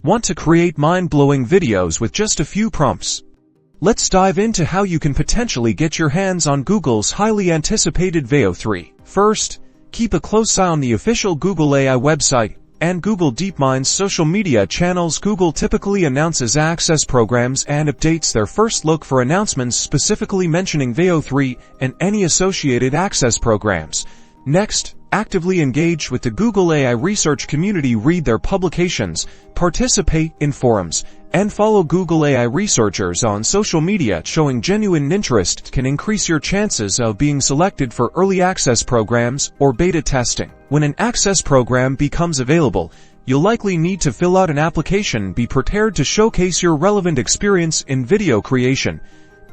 Want to create mind-blowing videos with just a few prompts? Let's dive into how you can potentially get your hands on Google's highly anticipated Veo 3. First, keep a close eye on the official Google AI website and Google DeepMind's social media channels. Google typically announces Access programs and updates their first look for announcements specifically mentioning Veo 3 and any associated Access programs. Next, actively engage with the Google AI research community, read their publications, participate in forums, and follow Google AI researchers on social media. Showing genuine interest can increase your chances of being selected for early access programs or beta testing. When an access program becomes available, you'll likely need to fill out an application. Be prepared to showcase your relevant experience in video creation,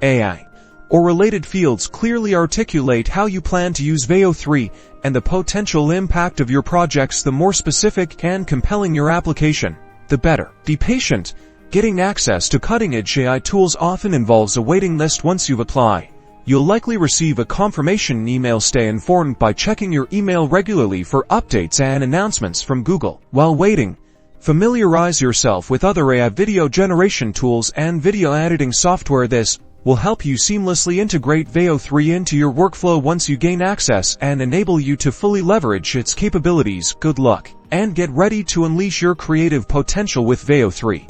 AI, or related fields. Clearly articulate how you plan to use Veo 3 and the potential impact of your projects. The more specific and compelling your application, the better. Be patient. Getting access to cutting-edge AI tools often involves a waiting list. Once you've applied, you'll likely receive a confirmation email. Stay informed by checking your email regularly for updates and announcements from Google. While waiting, familiarize yourself with other AI video generation tools and video editing software. This will help you seamlessly integrate Veo 3 into your workflow once you gain access and enable you to fully leverage its capabilities. Good luck, and get ready to unleash your creative potential with Veo 3.